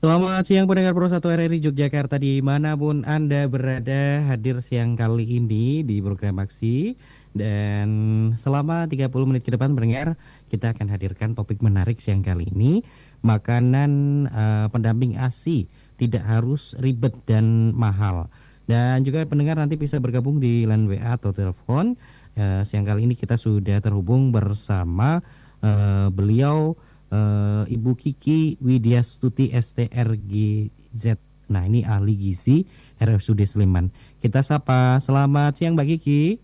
Selamat siang pendengar Pro 1 RRI Yogyakarta dimanapun Anda berada, hadir siang kali ini di program Aksi. Dan selama 30 menit ke depan pendengar, kita akan hadirkan topik menarik siang kali ini. Makanan pendamping ASI tidak harus ribet dan mahal. Dan juga pendengar nanti bisa bergabung di line WA atau telepon. Siang kali ini kita sudah terhubung bersama beliau, Ibu Kiki Widyastuti STRGZ. Nah, ini ahli gizi RSUD Sleman. Kita sapa. Selamat siang Mbak Kiki.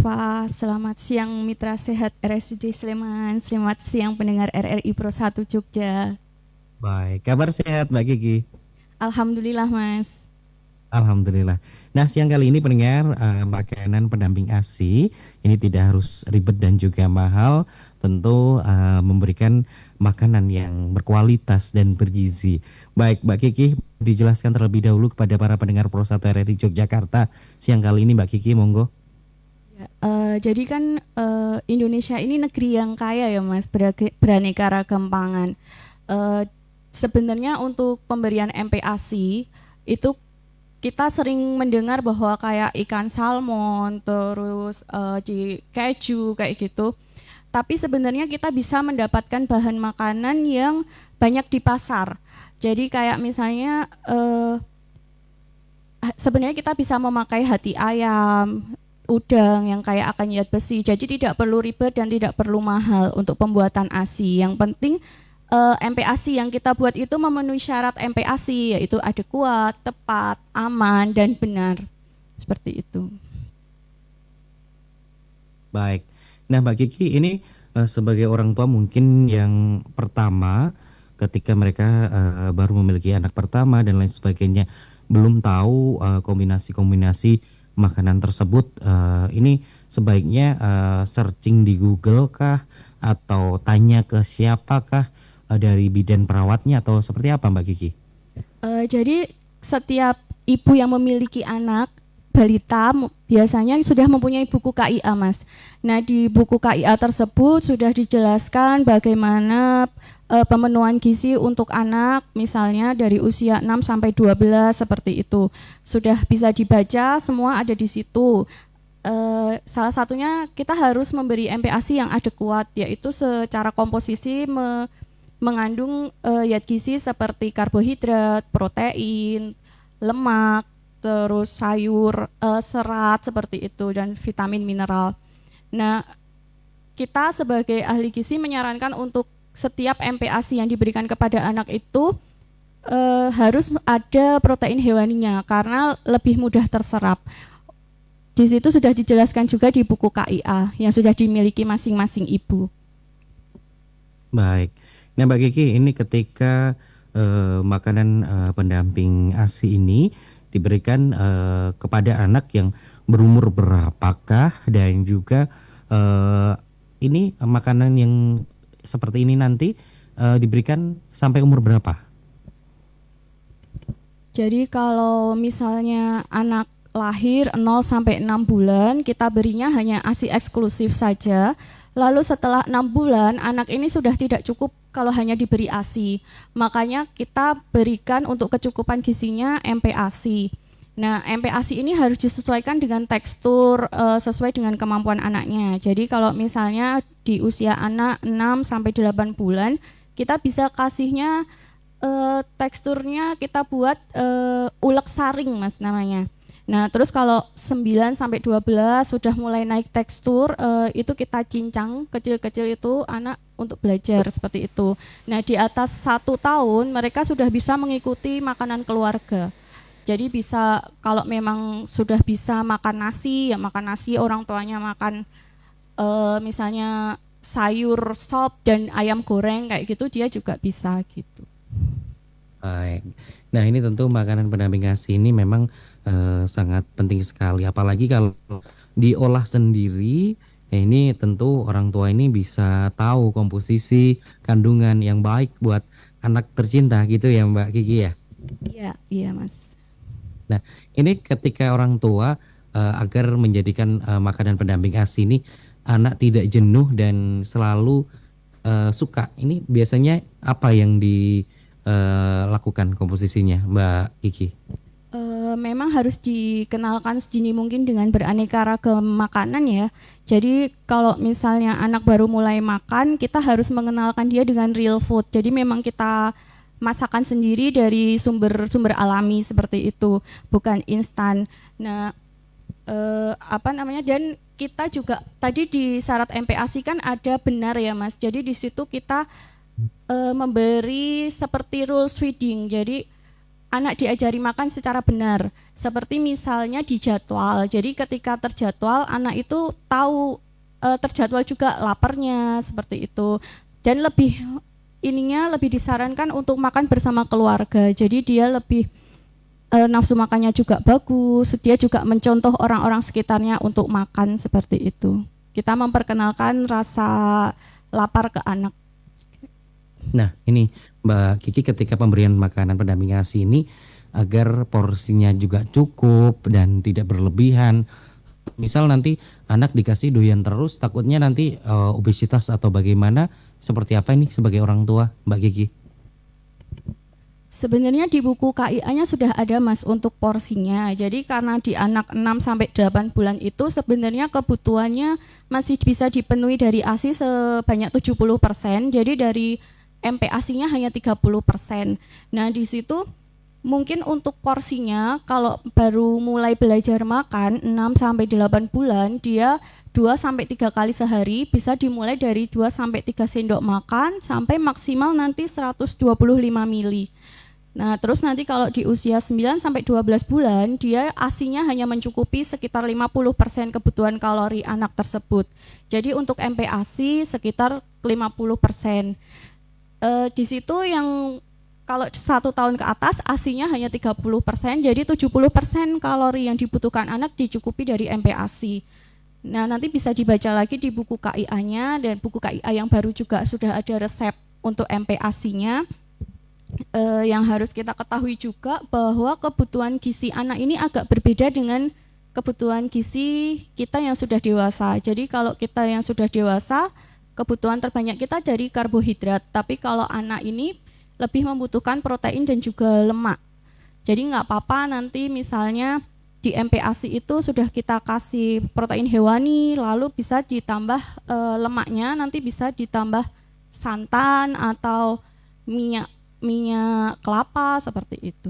Pak, selamat siang Mitra Sehat RSUD Sleman. Selamat siang pendengar RRI Pro 1 Jogja. Baik, kabar sehat Mbak Kiki? Alhamdulillah Mas. Alhamdulillah. Nah, siang kali ini pendengar, makanan pendamping ASI ini tidak harus ribet dan juga mahal. Tentu memberikan makanan yang berkualitas dan bergizi. Baik, Mbak Kiki, dijelaskan terlebih dahulu kepada para pendengar Pro 1 RRI Yogyakarta siang kali ini, Mbak Kiki, monggo. Jadi kan Indonesia ini negeri yang kaya ya Mas, beraneka ragam pangan. Sebenarnya untuk pemberian MPASI itu kita sering mendengar bahwa kayak ikan salmon, terus di keju kayak gitu. Tapi sebenarnya kita bisa mendapatkan bahan makanan yang banyak di pasar. Jadi kayak misalnya sebenarnya kita bisa memakai hati ayam, udang yang kayak akan nyat besi. Jadi tidak perlu ribet dan tidak perlu mahal untuk pembuatan ASI. Yang penting MPASI yang kita buat itu memenuhi syarat MPASI, yaitu adekuat, tepat, aman, dan benar. Seperti itu. Baik. Nah, Mbak Kiki, ini sebagai orang tua mungkin yang pertama ketika mereka baru memiliki anak pertama dan lain sebagainya, belum tahu kombinasi-kombinasi makanan tersebut. Ini sebaiknya searching di Google kah atau tanya ke siapakah, dari bidan perawatnya atau seperti apa Mbak Kiki? Jadi setiap ibu yang memiliki anak balita biasanya sudah mempunyai buku KIA Mas. Nah di buku KIA tersebut sudah dijelaskan bagaimana pemenuhan gizi untuk anak misalnya dari usia 6 sampai 12 seperti itu. Sudah bisa dibaca, semua ada di situ. Salah satunya kita harus memberi MPASI yang adekuat, yaitu secara komposisi mengandung zat gizi seperti karbohidrat, protein, lemak, terus sayur, serat seperti itu dan vitamin mineral. Nah, kita sebagai ahli gizi menyarankan untuk setiap MPASI yang diberikan kepada anak itu harus ada protein hewaninya karena lebih mudah terserap. Di situ sudah dijelaskan juga di buku KIA yang sudah dimiliki masing-masing ibu. Baik. Nah, Mbak Kiki, ini ketika makanan pendamping ASI ini diberikan kepada anak yang berumur berapakah, dan juga ini makanan yang seperti ini nanti diberikan sampai umur berapa? Jadi kalau misalnya anak lahir 0 sampai 6 bulan, kita berinya hanya ASI eksklusif saja. Lalu setelah 6 bulan, anak ini sudah tidak cukup kalau hanya diberi ASI. Makanya kita berikan untuk kecukupan gizinya MPASI. Nah, MPASI ini harus disesuaikan dengan tekstur sesuai dengan kemampuan anaknya. Jadi kalau misalnya di usia anak 6 sampai 8 bulan, kita bisa kasihnya teksturnya kita buat ulek saring Mas namanya. Nah, terus kalau 9 sampai 12 sudah mulai naik tekstur, itu kita cincang kecil-kecil itu anak untuk belajar seperti itu. Nah, di atas 1 tahun mereka sudah bisa mengikuti makanan keluarga. Jadi bisa kalau memang sudah bisa makan nasi, ya makan nasi, orang tuanya makan misalnya sayur sop dan ayam goreng kayak gitu, dia juga bisa gitu. Baik. Nah, ini tentu makanan pendamping ASI ini memang sangat penting sekali, apalagi kalau diolah sendiri. Ya, ini tentu orang tua ini bisa tahu komposisi kandungan yang baik buat anak tercinta gitu ya Mbak Kiki ya. Iya, iya Mas. Nah, ini ketika orang tua agar menjadikan makanan pendamping ASI ini anak tidak jenuh dan selalu suka, ini biasanya apa yang lakukan komposisinya, Mbak Kiki? Memang harus dikenalkan sedini mungkin dengan beraneka ragam makanan ya. Jadi kalau misalnya anak baru mulai makan, kita harus mengenalkan dia dengan real food. Jadi memang kita masakan sendiri dari sumber-sumber alami seperti itu, bukan instan. Nah, dan kita juga tadi di syarat MPASI kan ada benar ya Mas. Jadi di situ kita memberi seperti rules feeding. Jadi anak diajari makan secara benar, seperti misalnya dijadwal. Jadi ketika terjadwal, anak itu tahu terjadwal juga laparnya seperti itu. Dan lebih disarankan untuk makan bersama keluarga. Jadi dia lebih nafsu makannya juga bagus. Dia juga mencontoh orang-orang sekitarnya untuk makan seperti itu. Kita memperkenalkan rasa lapar ke anak. Nah, ini Mbak Kiki, ketika pemberian makanan pendamping ASI ini agar porsinya juga cukup dan tidak berlebihan. Misal nanti anak dikasih doyan terus, takutnya nanti obesitas atau bagaimana, seperti apa ini sebagai orang tua, Mbak Kiki? Sebenarnya di buku KIA-nya sudah ada Mas untuk porsinya. Jadi karena di anak 6 sampai 8 bulan itu sebenarnya kebutuhannya masih bisa dipenuhi dari ASI sebanyak 70%. Jadi dari MPASI-nya hanya 30%. Nah, di situ mungkin untuk porsinya kalau baru mulai belajar makan 6 sampai 8 bulan, dia 2 sampai 3 kali sehari, bisa dimulai dari 2 sampai 3 sendok makan sampai maksimal nanti 125 mili. Nah, terus nanti kalau di usia 9 sampai 12 bulan, dia ASI-nya hanya mencukupi sekitar 50% kebutuhan kalori anak tersebut. Jadi untuk MPASI sekitar 50%. Di situ yang kalau 1 tahun ke atas ASI-nya hanya 30%, jadi 70% kalori yang dibutuhkan anak dicukupi dari MPASI. Nah, nanti bisa dibaca lagi di buku KIA-nya, dan buku KIA yang baru juga sudah ada resep untuk MPASI-nya. Yang harus kita ketahui juga bahwa kebutuhan gizi anak ini agak berbeda dengan kebutuhan gizi kita yang sudah dewasa. Jadi kalau kita yang sudah dewasa, kebutuhan terbanyak kita dari karbohidrat, tapi kalau anak ini lebih membutuhkan protein dan juga lemak. Jadi nggak apa-apa nanti misalnya di MPASI itu sudah kita kasih protein hewani, lalu bisa ditambah lemaknya, nanti bisa ditambah santan atau minyak kelapa seperti itu.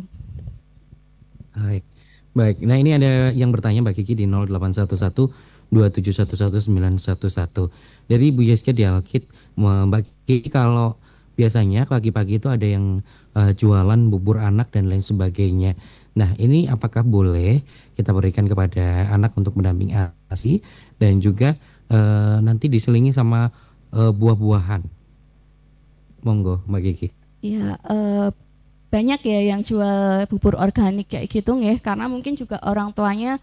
Baik. Nah, ini ada yang bertanya Mbak Kiki di 0811-2711-911 dari Bu Yeska di Alkit. Mbak Kiki, kalau biasanya pagi-pagi itu ada yang jualan bubur anak dan lain sebagainya. Nah, ini apakah boleh kita berikan kepada anak untuk mendamping ASI dan juga nanti diselingi sama buah-buahan? Monggo Mbak Kiki. Ya, banyak ya yang jual bubur organik kayak gitu ya, karena mungkin juga orang tuanya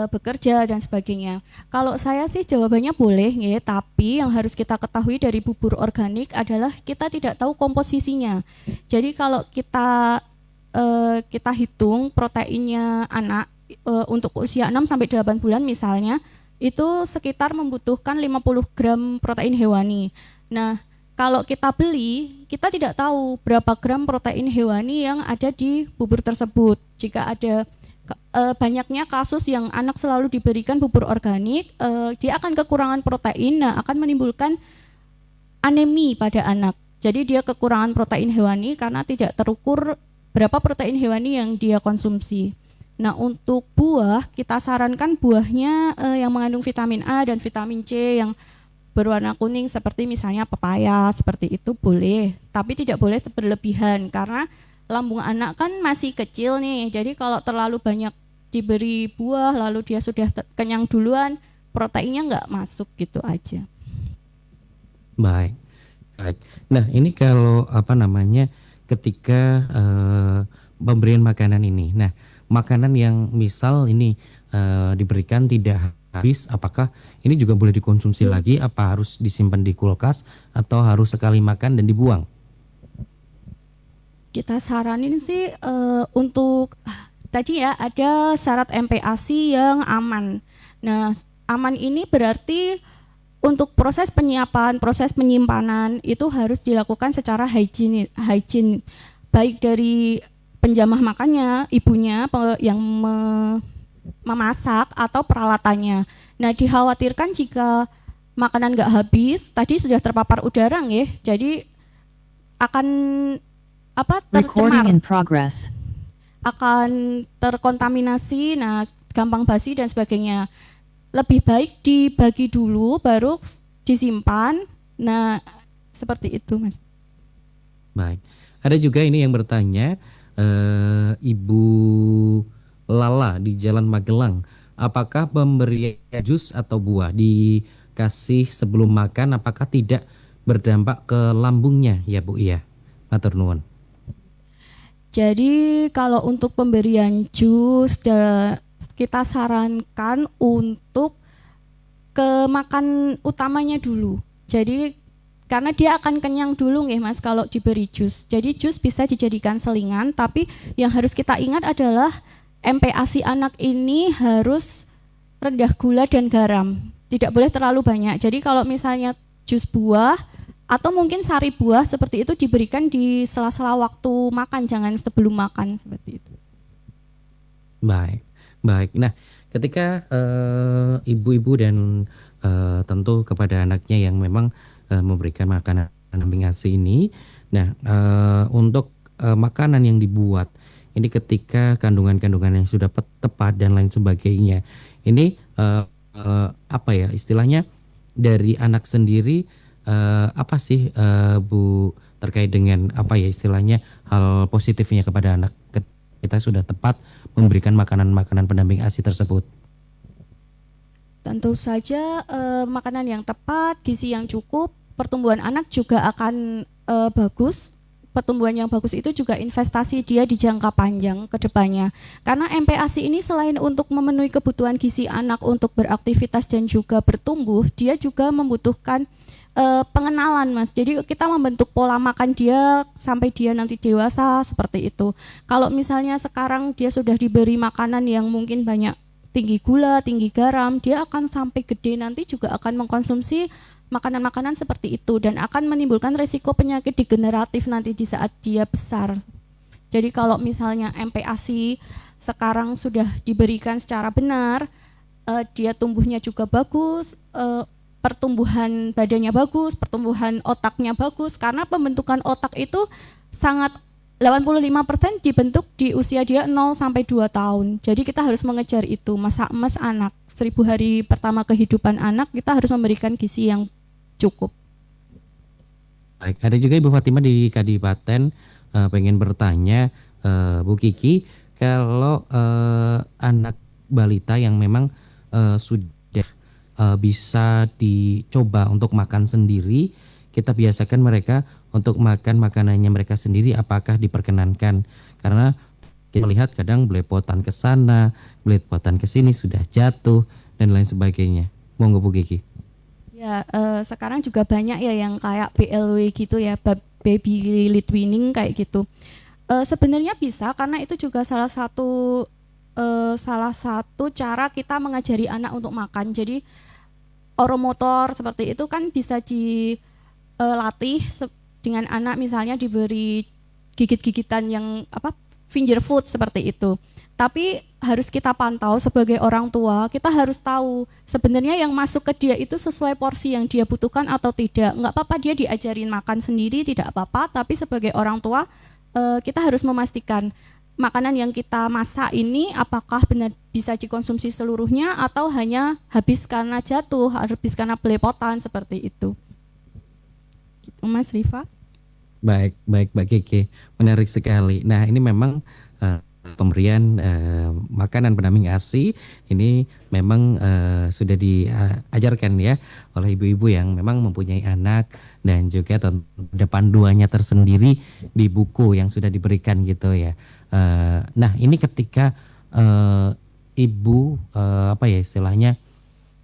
bekerja dan sebagainya. Kalau saya sih jawabannya boleh ya, tapi yang harus kita ketahui dari bubur organik adalah kita tidak tahu komposisinya. Jadi kalau kita hitung proteinnya anak untuk usia 6 sampai 8 bulan misalnya, itu sekitar membutuhkan 50 gram protein hewani. Nah, kalau kita beli, kita tidak tahu berapa gram protein hewani yang ada di bubur tersebut. Jika ada banyaknya kasus yang anak selalu diberikan bubur organik, dia akan kekurangan protein, nah akan menimbulkan anemi pada anak. Jadi dia kekurangan protein hewani karena tidak terukur berapa protein hewani yang dia konsumsi. Nah, untuk buah, kita sarankan buahnya yang mengandung vitamin A dan vitamin C yang berwarna kuning seperti misalnya pepaya, seperti itu boleh, tapi tidak boleh berlebihan karena lambung anak kan masih kecil nih. Jadi kalau terlalu banyak diberi buah lalu dia sudah kenyang duluan, proteinnya nggak masuk gitu aja. Baik. Nah, ini kalau ketika pemberian makanan ini, nah makanan yang misal ini diberikan tidak habis, apakah ini juga boleh dikonsumsi lagi? Apa harus disimpan di kulkas atau harus sekali makan dan dibuang? Kita saranin sih untuk tadi ya ada syarat MPASI yang aman. Nah, aman ini berarti untuk proses penyiapan, proses penyimpanan itu harus dilakukan secara hygiene baik dari penjamah makannya, ibunya yang memasak atau peralatannya. Nah, dikhawatirkan jika makanan nggak habis, tadi sudah terpapar udara nggih, jadi akan tercemar, akan terkontaminasi, nah gampang basi dan sebagainya. Lebih baik dibagi dulu baru disimpan. Nah, seperti itu, Mas. Baik. Ada juga ini yang bertanya, Ibu Lala di Jalan Magelang, apakah pemberian jus atau buah dikasih sebelum makan apakah tidak berdampak ke lambungnya ya Bu? Iya, matur nuwun. Jadi kalau untuk pemberian jus kita sarankan untuk ke makan utamanya dulu. Jadi karena dia akan kenyang dulu nih Mas kalau diberi jus. Jadi jus bisa dijadikan selingan, tapi yang harus kita ingat adalah MPASI anak ini harus rendah gula dan garam. Tidak boleh terlalu banyak. Jadi kalau misalnya jus buah atau mungkin sari buah seperti itu diberikan di sela-sela waktu makan, jangan sebelum makan seperti itu. Baik. Baik, nah ketika ibu-ibu dan tentu kepada anaknya yang memang memberikan makanan pendamping ASI ini, nah untuk makanan yang dibuat ini ketika kandungan-kandungan yang sudah tepat dan lain sebagainya, ini apa ya istilahnya dari anak sendiri apa sih Bu terkait dengan apa ya istilahnya hal positifnya kepada anak kita sudah tepat memberikan makanan-makanan pendamping ASI tersebut? Tentu saja makanan yang tepat, gizi yang cukup, pertumbuhan anak juga akan bagus. Pertumbuhan yang bagus itu juga investasi dia di jangka panjang ke depannya. Karena MPASI ini selain untuk memenuhi kebutuhan gizi anak untuk beraktivitas dan juga bertumbuh, dia juga membutuhkan pengenalan Mas. Jadi kita membentuk pola makan dia sampai dia nanti dewasa seperti itu. Kalau misalnya sekarang dia sudah diberi makanan yang mungkin banyak tinggi gula, tinggi garam, dia akan sampai gede nanti juga akan mengkonsumsi makanan-makanan seperti itu dan akan menimbulkan resiko penyakit degeneratif nanti di saat dia besar. Jadi kalau misalnya MPASI sekarang sudah diberikan secara benar, dia tumbuhnya juga bagus, pertumbuhan badannya bagus, pertumbuhan otaknya bagus, karena pembentukan otak itu sangat 85% dibentuk di usia dia 0 sampai 2 tahun. Jadi kita harus mengejar itu, masa emas anak. 1000 hari pertama kehidupan anak kita harus memberikan gizi yang cukup. Baik, ada juga Ibu Fatimah di Kadipaten pengen bertanya Bu Kiki, kalau anak balita yang memang sudah bisa dicoba untuk makan sendiri, kita biasakan mereka untuk makan makanannya mereka sendiri, apakah diperkenankan? Karena kita lihat kadang belepotan ke sana, belepotan ke sini sudah jatuh dan lain sebagainya. Monggo Bu Kiki. Ya, sekarang juga banyak ya yang kayak BLW gitu ya, baby lead weaning kayak gitu. Sebenarnya bisa karena itu juga salah satu cara kita mengajari anak untuk makan. Jadi oromotor seperti itu kan bisa dilatih dengan anak, misalnya diberi gigit-gigitan yang finger food seperti itu. Tapi harus kita pantau sebagai orang tua, kita harus tahu sebenarnya yang masuk ke dia itu sesuai porsi yang dia butuhkan atau tidak. Nggak apa-apa dia diajarin makan sendiri, tidak apa-apa, tapi sebagai orang tua kita harus memastikan makanan yang kita masak ini apakah benar bisa dikonsumsi seluruhnya atau hanya habis karena jatuh, habis karena belepotan seperti itu. Gitu, Mas Rifa. Baik Mbak Kiki, menarik sekali. Nah ini memang pemberian makanan pendamping ASI ini memang sudah diajarkan ya oleh ibu-ibu yang memang mempunyai anak dan juga ada panduannya tersendiri di buku yang sudah diberikan gitu ya. Nah ini ketika ibu istilahnya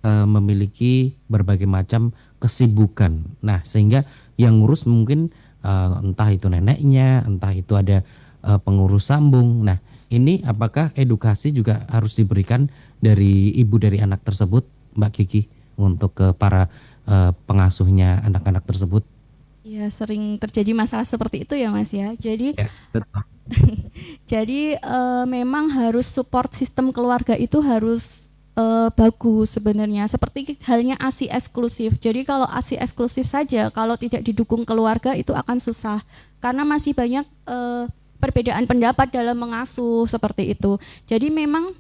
memiliki berbagai macam kesibukan. Nah sehingga yang ngurus mungkin entah itu neneknya, entah itu ada pengurus sambung. Nah ini apakah edukasi juga harus diberikan dari ibu dari anak tersebut, Mbak Kiki, untuk ke para pengasuhnya anak-anak tersebut? Ya, sering terjadi masalah seperti itu ya Mas ya. Jadi Ya, betul. memang harus support sistem keluarga itu harus bagus sebenarnya. Seperti halnya ASI eksklusif. Jadi kalau ASI eksklusif saja, kalau tidak didukung keluarga itu akan susah. Karena masih banyak perbedaan pendapat dalam mengasuh seperti itu. Jadi memang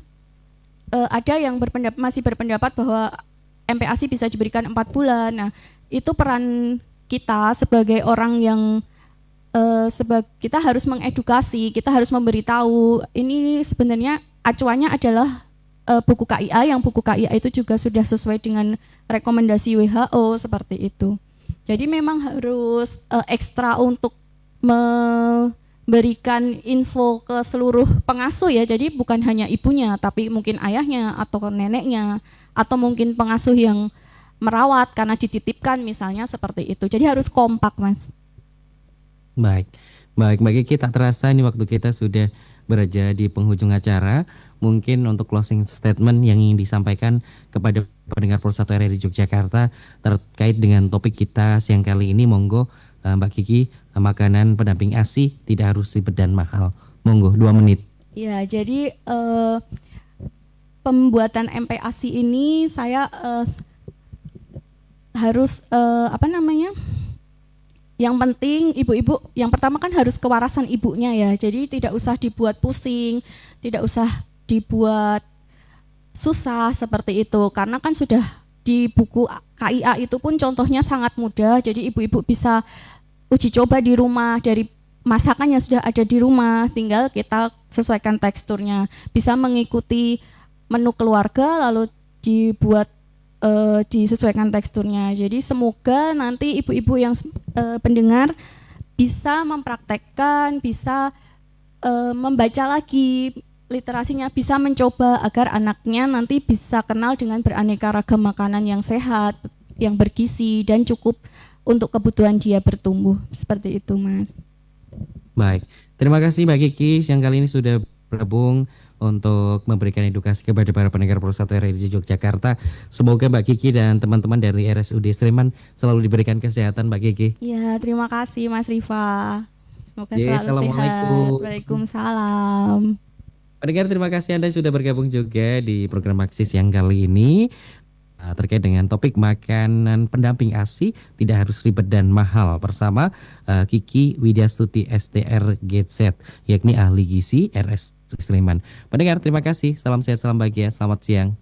ada yang masih berpendapat bahwa MPASI bisa diberikan 4 bulan. Nah, itu peran kita sebagai orang yang kita harus mengedukasi, kita harus memberitahu. Ini sebenarnya acuannya adalah buku KIA, yang buku KIA itu juga sudah sesuai dengan rekomendasi WHO seperti itu. Jadi memang harus ekstra untuk memberikan info ke seluruh pengasuh ya. Jadi bukan hanya ibunya, tapi mungkin ayahnya atau neneknya, atau mungkin pengasuh yang merawat karena dititipkan misalnya seperti itu. Jadi harus kompak Mas. Baik, baik Mbak Kiki, tak terasa ini waktu kita sudah berada di penghujung acara. Mungkin untuk closing statement yang ingin disampaikan kepada pendengar Pro 1 RRI Yogyakarta terkait dengan topik kita siang kali ini, monggo Mbak Kiki, makanan pendamping ASI tidak harus ribet dan mahal. Monggo 2 menit. Ya, jadi pembuatan MPASI ini saya harus yang penting ibu-ibu yang pertama kan harus kewarasan ibunya ya. Jadi tidak usah dibuat pusing, tidak usah dibuat susah seperti itu. Karena kan sudah di buku KIA itu pun contohnya sangat mudah. Jadi ibu-ibu bisa uji coba di rumah, dari masakan yang sudah ada di rumah, tinggal kita sesuaikan teksturnya. Bisa mengikuti menu keluarga lalu dibuat disesuaikan teksturnya. Jadi semoga nanti ibu-ibu yang pendengar bisa mempraktekkan, bisa membaca lagi literasinya, bisa mencoba agar anaknya nanti bisa kenal dengan beraneka ragam makanan yang sehat, yang bergizi dan cukup untuk kebutuhan dia bertumbuh. Seperti itu Mas. Baik, terima kasih Mbak Kiki yang kali ini sudah bergabung untuk memberikan edukasi kepada para pendengar Pro 1 RRI Yogyakarta. Semoga Mbak Kiki dan teman-teman dari RSUD Sleman selalu diberikan kesehatan Mbak Kiki. Ya, terima kasih Mas Rifa. Semoga Yes, selalu sehat. Waalaikumsalam. Pendengar, terima kasih Anda sudah bergabung juga di program Aksi siang kali ini terkait dengan topik makanan pendamping ASI tidak harus ribet dan mahal bersama Kiki Widyastuti STR GZ, yakni ahli gizi RS Sleman. Pendengar, terima kasih. Salam sehat, salam bahagia. Selamat siang.